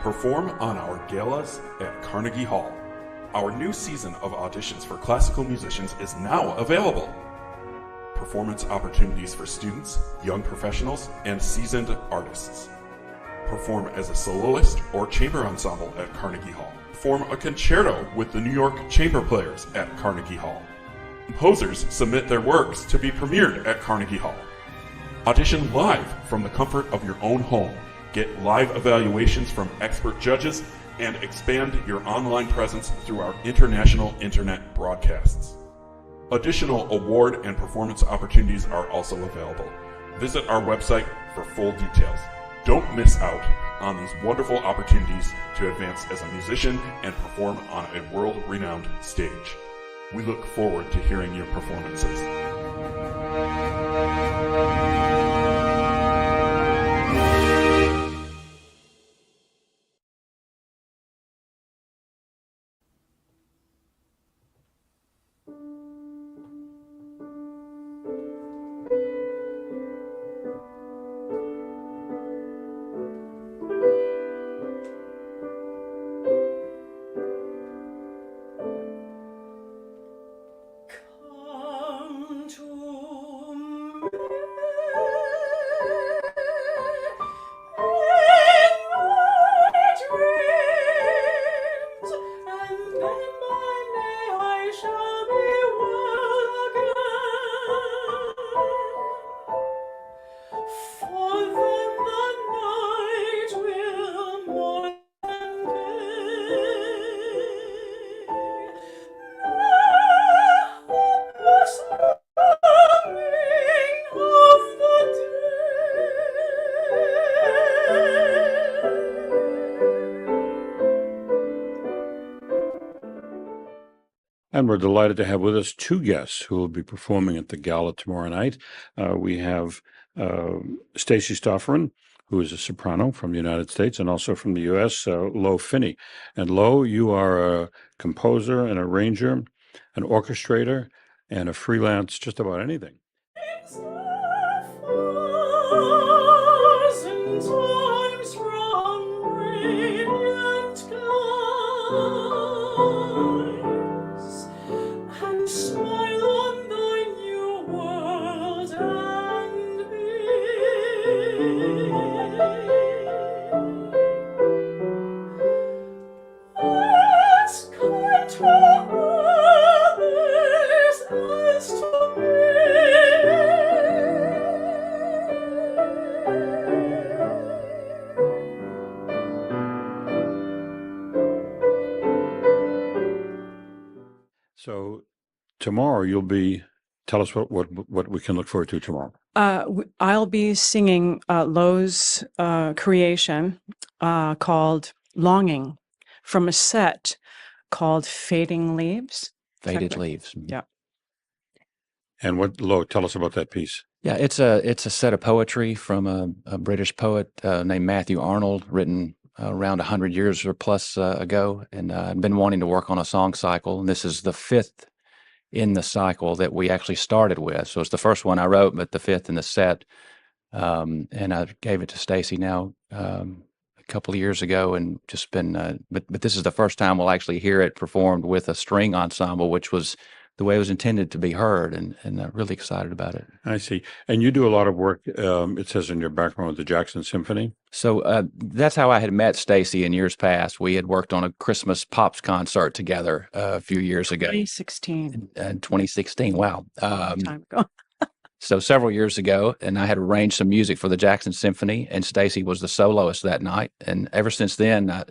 Perform on our galas at Carnegie Hall. Our new season of auditions for classical musicians is now available. Performance opportunities for students, young professionals, and seasoned artists. Perform as a soloist or chamber ensemble at Carnegie Hall. Perform a concerto with the New York Chamber Players at Carnegie Hall. Composers submit their works to be premiered at Carnegie Hall. Audition live from the comfort of your own home. Get live evaluations from expert judges and expand your online presence through our international internet broadcasts. Additional award and performance opportunities are also available. Visit our website for full details. Don't miss out on these wonderful opportunities to advance as a musician and perform on a world-renowned stage. We look forward to hearing your performances. And we're delighted to have with us two guests who will be performing at the gala tomorrow night. We have Stacey Stofferahn, who is a soprano from the United States and also from the U.S., Lo Finney. And Lo, you are a composer, an arranger, an orchestrator, and a freelance just about anything. So tomorrow tell us what we can look forward to tomorrow. I'll be singing Lo's creation called Longing from a set called Fading Leaves. Faded Leaves. Yeah. And Lo, tell us about that piece. Yeah, it's a set of poetry from a British poet named Matthew Arnold, written around 100 years or plus ago, and I've been wanting to work on a song cycle, and this is the fifth in the cycle that we actually started with. So it's the first one I wrote, but the fifth in the set, and I gave it to Stacey now a couple of years ago, and just been. But this is the first time we'll actually hear it performed with a string ensemble, which was the way it was intended to be heard, and I'm really excited about it. I see. And you do a lot of work, it says in your background, with the Jackson Symphony. So that's how I had met Stacey in years past. We had worked on a Christmas Pops concert together a few years ago. 2016. 2016, wow. Time ago. So several years ago, and I had arranged some music for the Jackson Symphony, and Stacey was the soloist that night. And ever since then,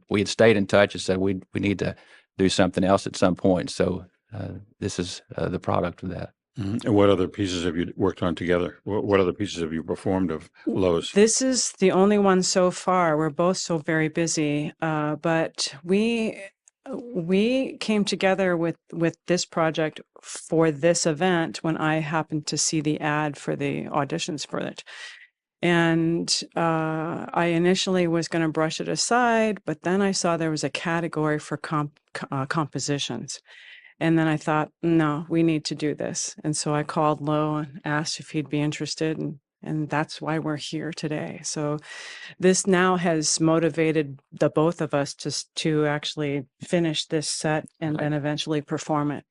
we had stayed in touch and said we need to do something else at some point. So this is the product of that. Mm-hmm. And what other pieces have you worked on together? What other pieces have you performed of Lo's? This is the only one so far. We're both so very busy, but we came together with this project for this event when I happened to see the ad for the auditions for it. And I initially was going to brush it aside, but then I saw there was a category for compositions. And then I thought, no, we need to do this. And so I called Lo and asked if he'd be interested. And And that's why we're here today. So this now has motivated the both of us to actually finish this set and then eventually perform it.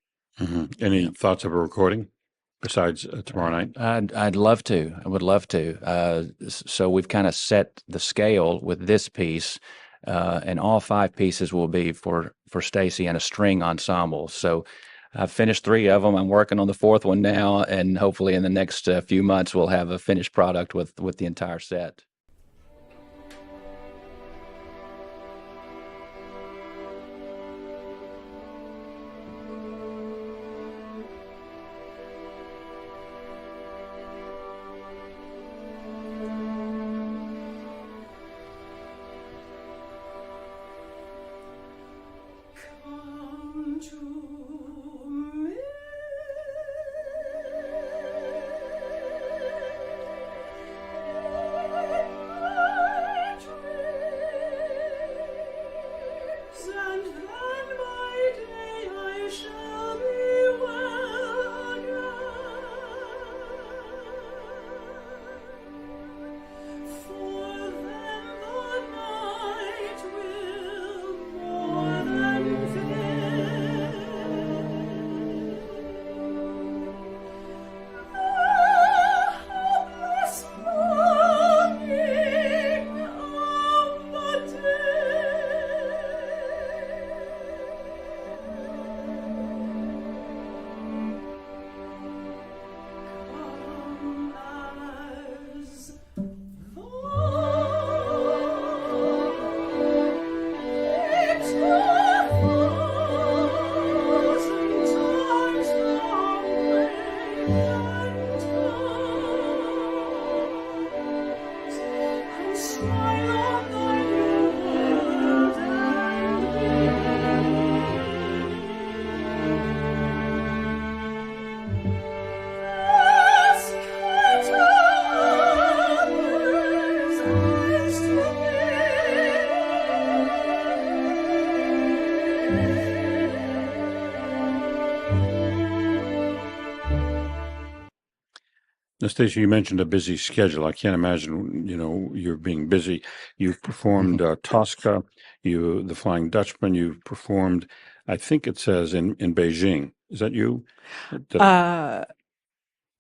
Any thoughts of a recording besides tomorrow night? I'd love to. I would love to. So we've kind of set the scale with this piece, and all 5 pieces will be for Stacey and a string ensemble. So I've finished 3 of them. I'm working on the 4th one now, and hopefully in the next few months we'll have a finished product with the entire set. Now, Stacey, you mentioned a busy schedule. I can't imagine, you're being busy. You've performed Tosca, the Flying Dutchman. You've performed, I think it says in Beijing. Is that you? I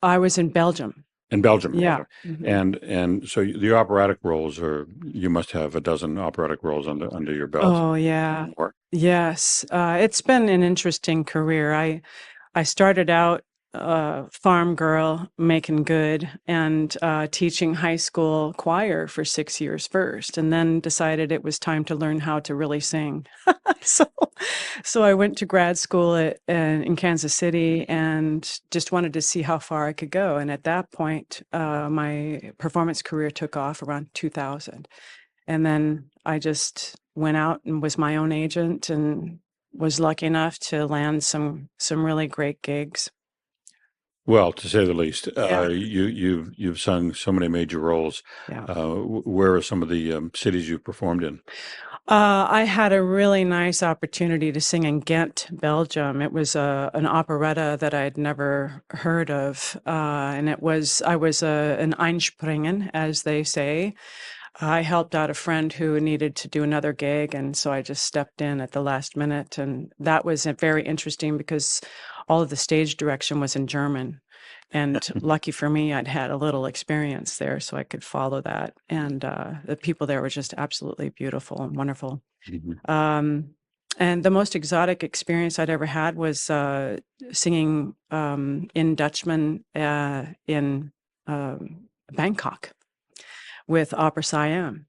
was in Belgium. In Belgium, Yeah. And so the operatic roles you must have a dozen operatic roles under your belt. Oh, yeah. Yes. It's been an interesting career. I started out farm girl making good and teaching high school choir for 6 years first, and then decided it was time to learn how to really sing. So I went to grad school in Kansas City and just wanted to see how far I could go. And at that point, my performance career took off around 2000. And then I just went out and was my own agent and was lucky enough to land some really great gigs. Well, to say the least, Yeah. you've sung so many major roles. Yeah. Where are some of the cities you've performed in? I had a really nice opportunity to sing in Ghent, Belgium. It was an operetta that I'd never heard of, and I was an Einspringen, as they say. I helped out a friend who needed to do another gig, and so I just stepped in at the last minute, and that was very interesting because all of the stage direction was in German. And lucky for me, I'd had a little experience there, so I could follow that. And the people there were just absolutely beautiful and wonderful. Mm-hmm. And the most exotic experience I'd ever had was singing in Dutchman in Bangkok with Opera Siam.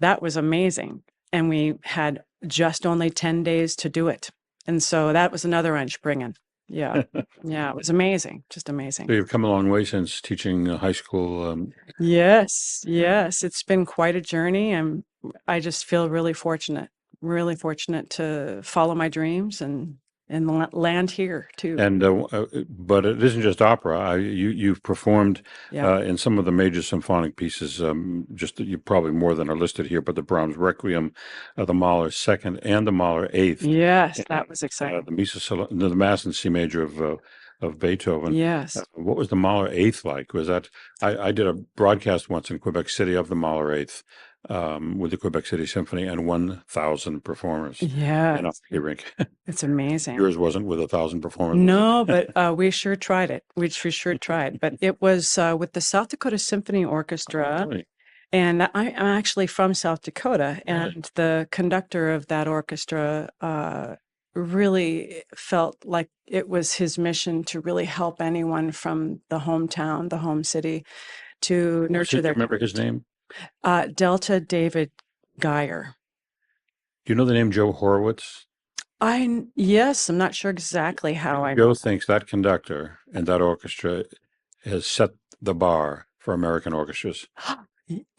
That was amazing. And we had just only 10 days to do it. And so that was another Einspringen. Yeah. Yeah. It was amazing. Just amazing. So you've come a long way since teaching high school. Yes. Yes. It's been quite a journey. And I just feel really fortunate to follow my dreams and land here too. And but it isn't just opera. You've performed in some of the major symphonic pieces. Just you probably more than are listed here, but the Brahms Requiem, the Mahler Second, and the Mahler Eighth. Yes, that was exciting. The Mass in C major of of Beethoven. Yes. What was the Mahler Eighth like? Was that I did a broadcast once in Quebec City of the Mahler Eighth with the Quebec City Symphony and 1,000 performers. Yeah. In a hockey rink. It's amazing. Yours wasn't with 1,000 performers. No, but we sure tried it. We sure tried. But it was with the South Dakota Symphony Orchestra. Oh, really? And I'm actually from South Dakota, and the conductor of that orchestra really felt like it was his mission to really help anyone from the hometown, the home city, to nurture their. Remember his name? Delta David Geyer. Do you know the name Joe Horowitz? Yes, I'm not sure exactly how I. Joe thinks that conductor and that orchestra has set the bar for American orchestras.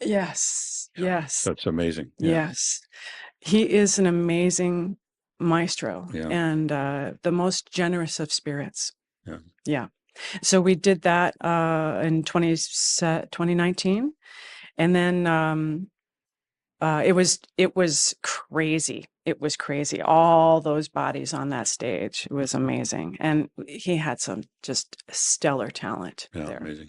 Yes, yes. That's amazing. Yes. He is an amazing maestro Yeah. and the most generous of spirits. Yeah. Yeah. So we did that in 2019. And then it was crazy. It was crazy. All those bodies on that stage. It was amazing. And he had some just stellar talent Yeah, there. amazing.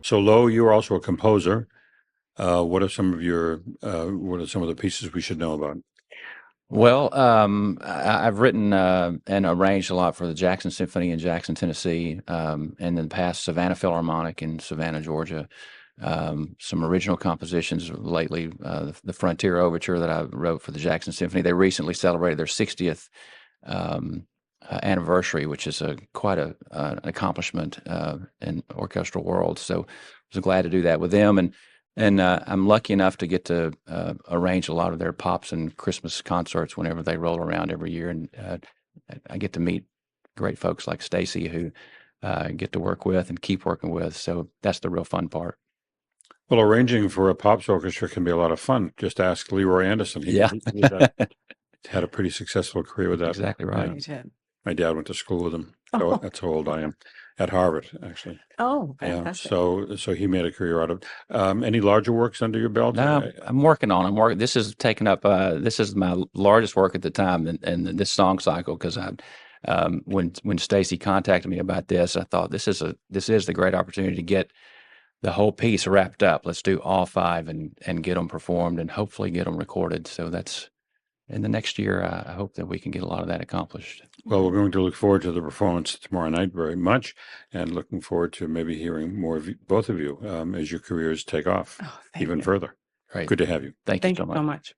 So, Lo, you're also a composer. What are some of the pieces we should know about? Well, I've written and arranged a lot for the Jackson Symphony in Jackson, Tennessee, and in the past Savannah Philharmonic in Savannah, Georgia. Some original compositions lately, the Frontier Overture that I wrote for the Jackson Symphony. They recently celebrated their 60th anniversary, which is quite an accomplishment in orchestral world. So I was glad to do that with them, and I'm lucky enough to get to arrange a lot of their pops and Christmas concerts whenever they roll around every year, and I get to meet great folks like Stacey who I get to work with and keep working with. So that's the real fun part. Well, arranging for a pops orchestra can be a lot of fun. Just ask Leroy Anderson. He had a pretty successful career with that. Exactly right. He did. My dad went to school with him. So that's how old I am. At Harvard, actually. Oh, Yeah. fantastic. So he made a career out of it. Any larger works under your belt? No, I'm working on. This is taking up. This is my largest work at the time, and this song cycle, because when Stacey contacted me about this, I thought this is the great opportunity to get the whole piece wrapped up. Let's do all 5 and get them performed and hopefully get them recorded. So that's in the next year. I hope that we can get a lot of that accomplished. Well, we're going to look forward to the performance tomorrow night very much, and looking forward to maybe hearing more of both of you as your careers take off even further. Great. Good to have you. Thank you so much.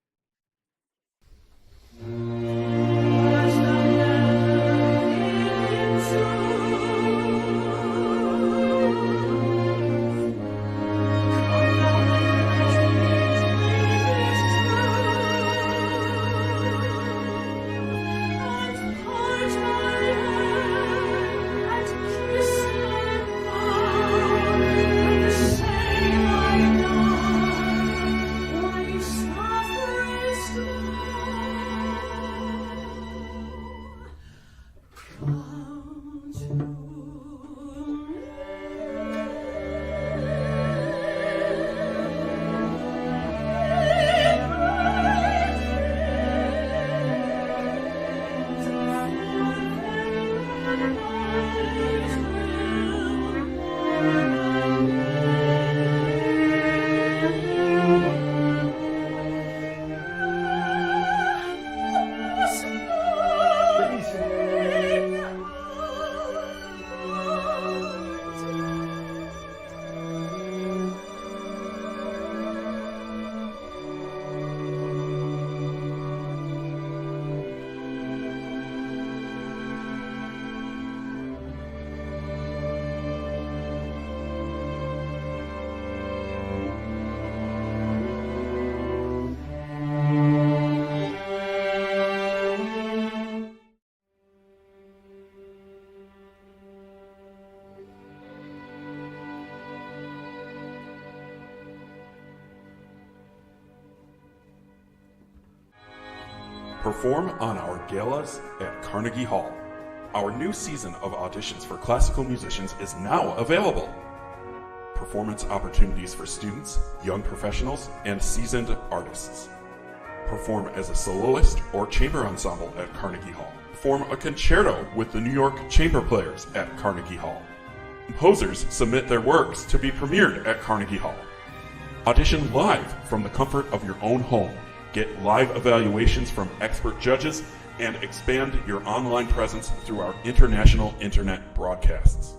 Perform on our galas at Carnegie Hall. Our new season of auditions for classical musicians is now available. Performance opportunities for students, young professionals, and seasoned artists. Perform as a soloist or chamber ensemble at Carnegie Hall. Perform a concerto with the New York Chamber Players at Carnegie Hall. Composers submit their works to be premiered at Carnegie Hall. Audition live from the comfort of your own home. Get live evaluations from expert judges and expand your online presence through our international internet broadcasts.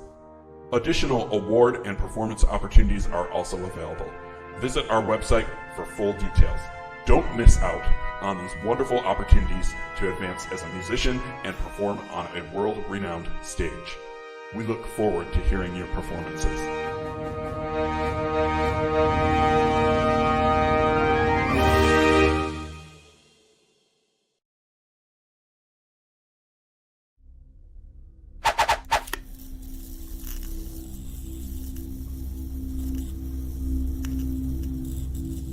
Additional award and performance opportunities are also available. Visit our website for full details. Don't miss out on these wonderful opportunities to advance as a musician and perform on a world-renowned stage. We look forward to hearing your performances.